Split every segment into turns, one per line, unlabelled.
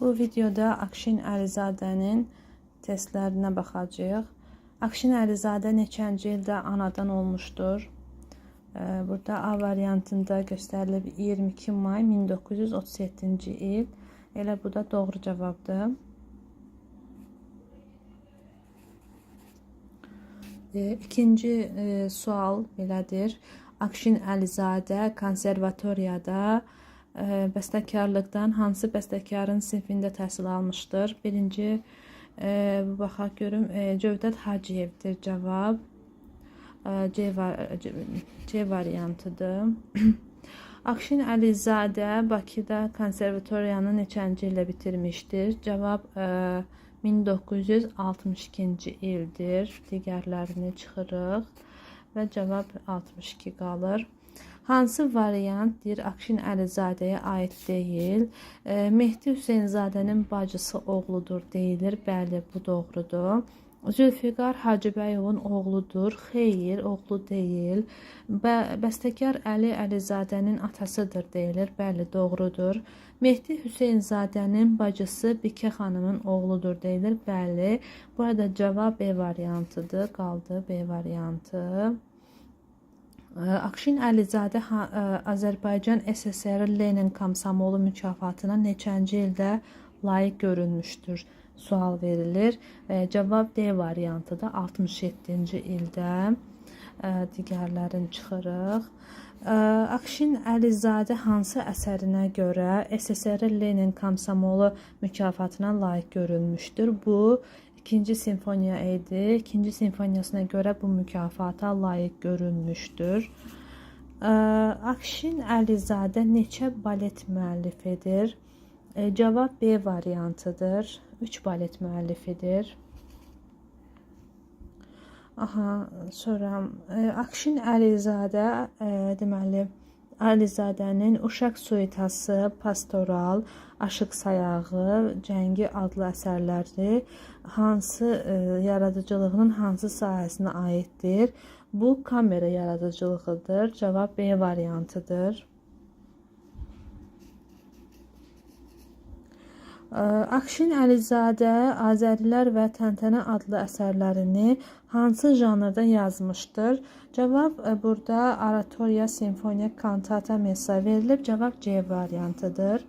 Bu videoda Akşin Əlizadənin testlərinə baxacağıq. Akşin Əlizadə neçənci ildə anadan olmuşdur? Burada A variantında göstərilib 22 may 1937-ci il. Elə bu da doğru cavabdır. İkinci sual belədir. Akşin Əlizadə konservatoriyada bəstəkarlıqdan hansı bəstəkarın sinfində təhsil almışdır? Birinci baxaq görüm, Cövdət Hacıyevdir cavab. C variantıdır. Akşin Əlizadə Bakıda konservatoriyanı neçənci ildə bitirmişdir? Cavab 1962-ci ildir. Digərlərini çıxırıq və cavab 62 qalır. Hansı variant deyir Akşin Əlizadəyə aid deyil? Mehdi Hüseynzadənin bacısı oğludur deyilir. Bəli, bu doğrudur. Zülfiqar Hacıbəyovun oğludur. Xeyr, oğlu deyil. Bəstəkar Əli Əlizadənin atasıdır deyilir. Bəli, doğrudur. Mehdi Hüseynzadənin bacısı Bikə xanımın oğludur deyilir. Bəli, burada cavab B variantıdır. Qaldı B variantı. Akşin Əlizadə Azərbaycan SSR Lenin Komsomolu mükafatına neçənci ildə layiq görülmüşdür? Sual verilir. Cavab D variantıdır. 67-ci ildə. Digərlərini çıxırıq. Akşin Əlizadə hansı əsərinə görə SSR Lenin Komsomolu mükafatına layiq görülmüşdür? Bu İkinci simfoniya idi. İkinci simfoniyasına görə bu mükafata layiq görülmüşdür. Akşin Əlizadə neçə balet müəllifidir? Cavab B variantıdır. 3 balet müəllifidir. Sonra Akşin Əlizadə deməli Əlizadənin Uşaq suitası, Pastoral, Aşıq Sayağı, Cəngi adlı əsərləri hansı yaradıcılığının hansı sahəsinə aiddir? Bu kamera yaradıcılığıdır. Cavab B variantıdır. Akşin Əlizadə Azərilər və Təntənə adlı əsərlərini hansı janrda yazmışdır? Cavab burada oratoriya, simfoniya, kantata, messa verilib. Cavab C variantıdır.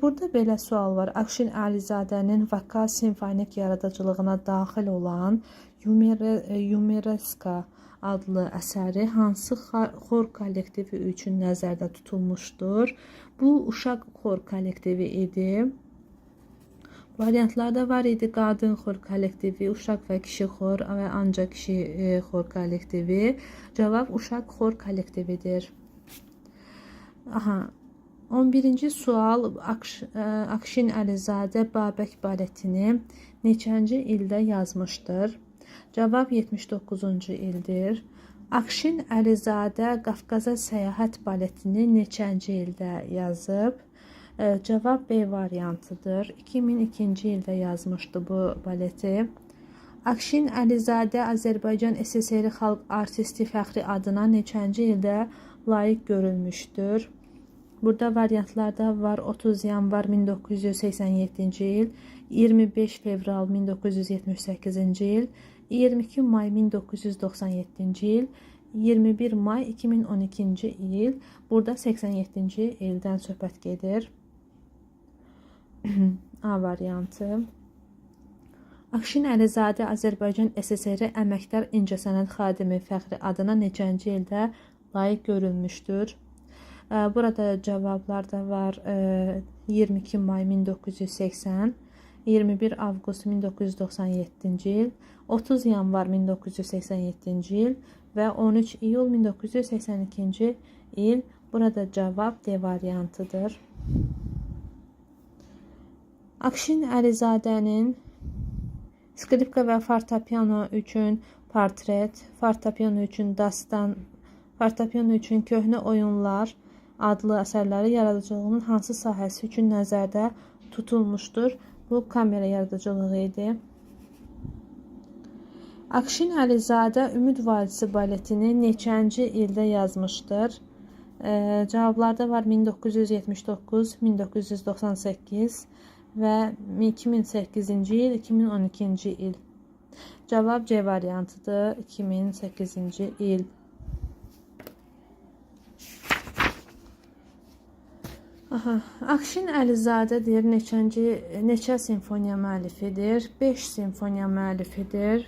Burada belə sual var. Akşin Əlizadənin vokal simfonik yaradıcılığına daxil olan Yumereska adlı əsəri hansı xor kollektivi üçün nəzərdə tutulmuşdur? Bu uşaq xor kollektivi idi. Variantlarda var idi qadın xor kollektivi, uşaq və kişi xor və ancaq kişi xor kollektivi. Cavab uşaq xor kollektividir. 11-ci sual. Akşin Əlizadə Babək baletini neçənci ildə yazmışdır? Cavab 79-cu ildir. Akşin Əlizadə Qafqaza səyahət baletini neçənci ildə yazıb? Cavab B variantıdır. 2002-ci ildə yazmışdı bu baleti. Akşin Əlizadə Azərbaycan SSR Xalq Artisti fəxri adına neçənci ildə layiq görülmüşdür? Burada variantlarda var 30 yanvar 1987-ci il, 25 fevral 1978-ci il, 22 may 1997-ci il, 21 may 2012-ci il. Burada 87-ci ildən söhbət gedir. A variantı. Akşin Əlizadə Azərbaycan SSR Əməkdar İncəsənət Xadimi fəxri adına neçənci ildə layiq görülmüşdür? Burada cavablarda var 22 may 1980, 21 avqust 1997-ci il, 30 yanvar 1987-ci il və 13 iyul 1982-ci il. Burada cavab D variantıdır. Akşin Əlizadənin skripka və fortepiano üçün portret, fortepiano üçün dastan, fortepiano üçün köhnə oyunlar adlı əsərləri yaradıcılığının hansı sahəsi üçün nəzərdə tutulmuşdur? Bu kamera yaradıcılığı idi. Akşin Əlizadə Ümid Vadisi baletini neçənci ildə yazmışdır? Cavablarda var 1979, 1998 və 2008-ci il, 2012-ci il. Cavab C variantıdır, 2008-ci il. Akşin Əlizadə deyir, neçə simfoniya müəllifidir? 5 simfoniya müəllifidir.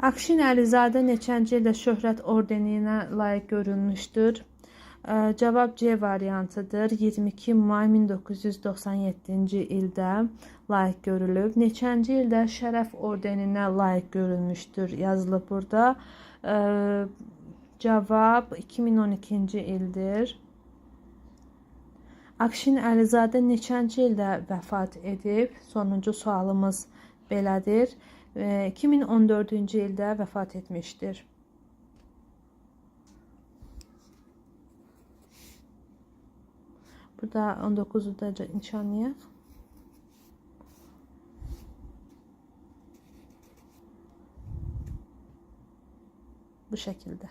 Akşin Əlizadə neçənci ildə şöhrət ordeninə layiq görülmüşdür? Cavab C variantıdır. 22 may 1997-ci ildə layiq görülüb. Neçənci ildə şərəf ordeninə layiq görülmüşdür yazılıb burada. Cavab 2012-ci ildir. Akşin Əlizadə neçənci ildə vəfat edib? Sonuncu sualımız belədir. 2014-cü ildə vəfat etmişdir. Burada 19'u da nişanlayaq. Bu şəkildə.